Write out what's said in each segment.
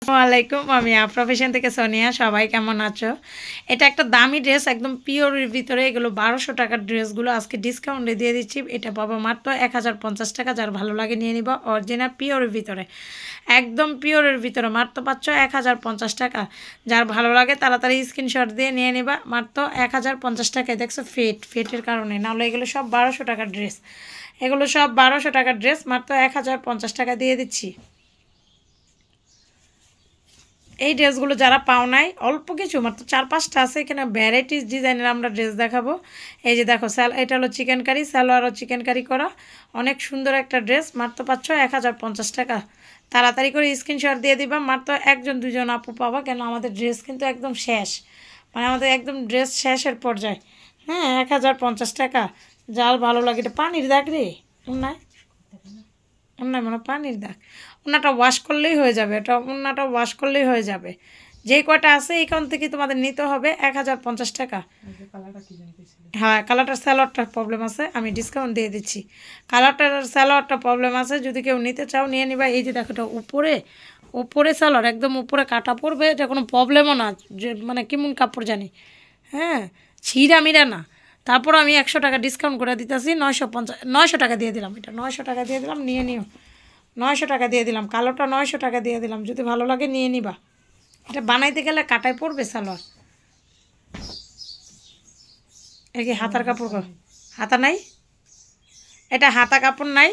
আসসালামাইকুম, আমি আফরা ফ্যাশন থেকে সোনিয়া। সবাই কেমন আছো? এটা একটা দামি ড্রেস, একদম পিওরের ভিতরে। এগুলো 1200 টাকার ড্রেসগুলো আজকে ডিসকাউন্টে দিয়ে দিচ্ছি। এটা পাবো মাত্র 1050 টাকা। যার ভালো লাগে নিয়ে নিবা। অরিজিনাল পিওরের ভিতরে, একদম পিওরের ভিতরে মাত্র পাচ্ছ 1050 টাকা। যার ভালো লাগে তাড়াতাড়ি স্ক্রিনশট দিয়ে নিয়ে নিবা। মাত্র 1050 টাকায়। দেখছো ফেটের কারণে, নাহলে এগুলো সব 1200 টাকার ড্রেস। এগুলো সব 1200 টাকার ড্রেস, মাত্র 1050 টাকা দিয়ে দিচ্ছি। এই ড্রেসগুলো যারা পাও নাই, অল্প কিছু মাত্র 4-5টা আছে এখানে, ভ্যারাইটিস ডিজাইনের আমরা ড্রেস দেখাবো। এই যে দেখো, এটা হলো চিকেন কারি, সালোয়ারও চিকেন কারি করা, অনেক সুন্দর একটা ড্রেস। মাত্র পাচ্ছ 1050 টাকা। তাড়াতাড়ি করে স্ক্রিনশট দিয়ে দিবা। মাত্র 1-2জন আপু পাবা, কেন আমাদের ড্রেস কিন্তু একদম শেষ, মানে আমাদের একদম ড্রেস শেষের পর্যায়ে। হ্যাঁ, 1050 টাকা। যার ভালো লাগে। এটা পানির দাগ রে, নাই না, মানে পানির দাগ। ওনাটা ওয়াশ করলেই হয়ে যাবে, এটা ওনাটা ওয়াশ করলেই হয়ে যাবে। যেই কয়টা আছে এইখান থেকে তোমাদের নিতে হবে 1050 টাকা। হ্যাঁ, কালারটার স্যালোয়ারটার প্রবলেম আছে, আমি ডিসকাউন্ট দিয়ে দিচ্ছি। কালারটার স্যালোয়ারটা প্রবলেম আছে, যদি কেউ নিতে চাও নিয়ে নিবা। এই যে দেখো, এটা উপরে স্যালোয়ার, একদম উপরে কাটা পড়বে, এটা কোনো প্রবলেমও না। যে মানে কেমন কাপড় জানি, হ্যাঁ, ছিঁড়া মিরা না। তারপর আমি 100 টাকা ডিসকাউন্ট করে দিতেছি, 900 টাকা দিয়ে দিলাম। এটা 900 টাকা দিয়ে দিলাম, নিয়ে নিও। 900 টাকা দিয়ে দিলাম। কালোটা 900 টাকা দিয়ে দিলাম, যদি ভালো লাগে নিয়ে নিবা। এটা বানাইতে গেলে কাটায় পড়বে সালোয়ার। এ কি হাতার কাপড়? হাতা নাই, এটা হাতা কাপড় নাই।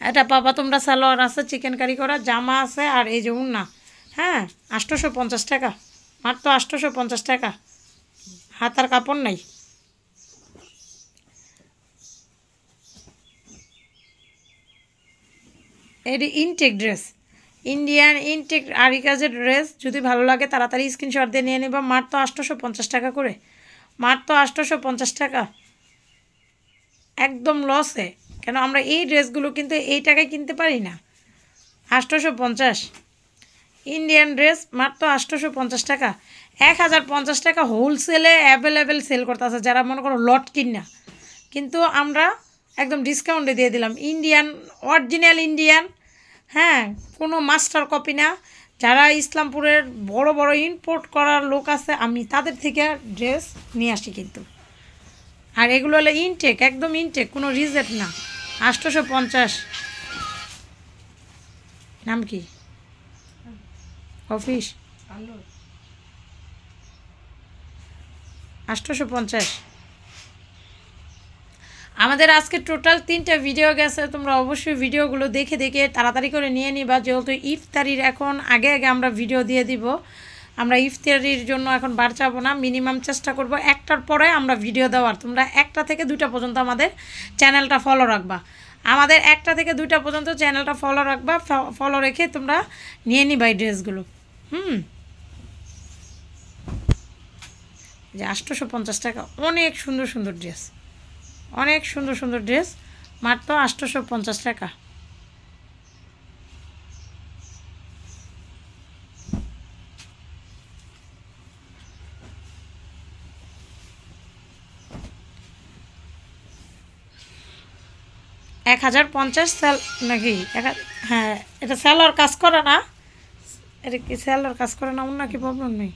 এটা পাবা তোমরা, সালোয়ার আছে, চিকেন কারি করা, জামা আছে, আর এই যে উন্না। হ্যাঁ, 850 টাকা, মাত্র 850 টাকা। হাতার কাপড় নাই। এটি ইনটেক ড্রেস, ইন্ডিয়ান ইনটেক আরি কাজের ড্রেস। যদি ভালো লাগে তাড়াতাড়ি স্ক্রিনশট দিয়ে নিয়ে নেবা। মাত্র 850 টাকা করে, মাত্র 850 টাকা। একদম লসে, কেন আমরা এই ড্রেসগুলো কিন্তু এই টাকায় কিনতে পারি না। 850 ইন্ডিয়ান ড্রেস, মাত্র 850 টাকা। 1050 টাকা হোলসেলে অ্যাভেলেবেল সেল করতেছে যারা মনে করো লট কিনা, কিন্তু আমরা একদম ডিসকাউন্টে দিয়ে দিলাম। ইন্ডিয়ান, অরিজিনাল ইন্ডিয়ান, হ্যাঁ, কোনো মাস্টার কপি না। যারা ইসলামপুরের বড় বড় ইম্পোর্ট করার লোক আছে, আমি তাদের থেকে ড্রেস নিয়ে আসি কিন্তু। আর এগুলো হলো ইনটেক, একদম ইনটেক, কোনো রিজেক্ট না। 850। নাম কি? অফিস 850। আমাদের আজকে টোটাল 3টা ভিডিও গেছে, তোমরা অবশ্যই ভিডিওগুলো দেখে দেখে তাড়াতাড়ি করে নিয়ে নিবা। যেহেতু ইফতারির এখন আগে আগে আমরা ভিডিও দিয়ে দিব, আমরা ইফতারির জন্য এখন বার চাবো না, মিনিমাম চেষ্টা করব 1টার পরে আমরা ভিডিও দেওয়ার। তোমরা 1টা থেকে 2টা পর্যন্ত আমাদের চ্যানেলটা ফলো রাখবা। আমাদের 1টা থেকে 2টা পর্যন্ত চ্যানেলটা ফলো রাখবা। ফলো রেখে তোমরা নিয়ে নিবা এই ড্রেসগুলো। যে 850 টাকা, অনেক সুন্দর সুন্দর ড্রেস, অনেক সুন্দর সুন্দর ড্রেস, মাত্র 850 টাকা। এক 1050 স্যাল নাকি? হ্যাঁ, এটা স্যালোয়ার কাজ করে না, এটা কি স্যালোয়ার কাজ করে না? অন্য কি প্রবলেম নেই?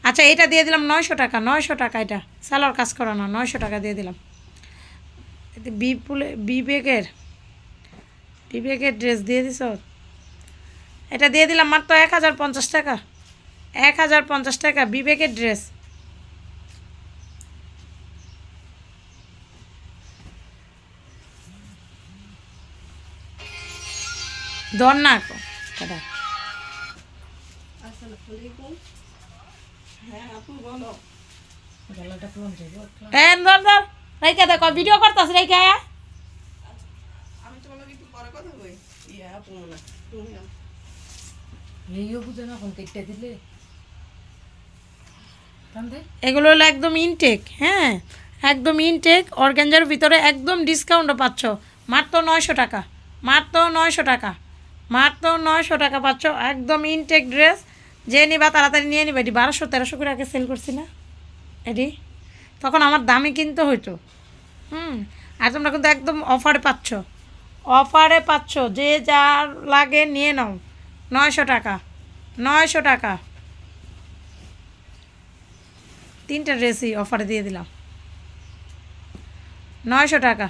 আচ্ছা, এটা দিয়ে দিলাম 900 টাকা। 900 টাকা, এটা স্যালোয়ার কাজ করে না, 900 টাকা দিয়ে দিলাম। এতে বিবেকের ড্রেস দিয়ে দিছ, এটা দিয়ে দিলাম মাত্র 1050 টাকা। 1050 টাকা বিবেকের ড্রেস। ধর না দাদা। রেখে দেখো, ভিডিও করতেছ রেখে। এগুলো হলো একদম ইনটেক, হ্যাঁ, একদম ইনটেক অর্গানজার ভিতরে, একদম ডিসকাউন্টও পাচ্ছ। মাত্র 900 টাকা, মাত্র 900 টাকা, মাত্র 900 টাকা পাচ্ছ। একদম ইনটেক ড্রেস, যে নিবা তাড়াতাড়ি নিয়ে নিবা। এটি 1200-1300 করে আগে সেল করছি না এটি, তখন আমার দামে কিনতে হইতো। আর তোমরা কিন্তু একদম অফারে পাচ্ছ, অফারে পাচ্ছ। যে যার লাগে নিয়ে নাও। 900 টাকা, 900 টাকা, 3টা ড্রেসই অফারে দিয়ে দিলাম 900 টাকা।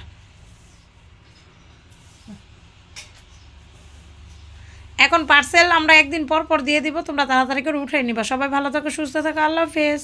এখন পার্সেল আমরা একদিন পর পর দিয়ে দিব, তোমরা তাড়াতাড়ি করে উঠাই নিবা। সবাই ভালো থাকো, সুস্থ থাকো, আল্লাহ হাফেজ।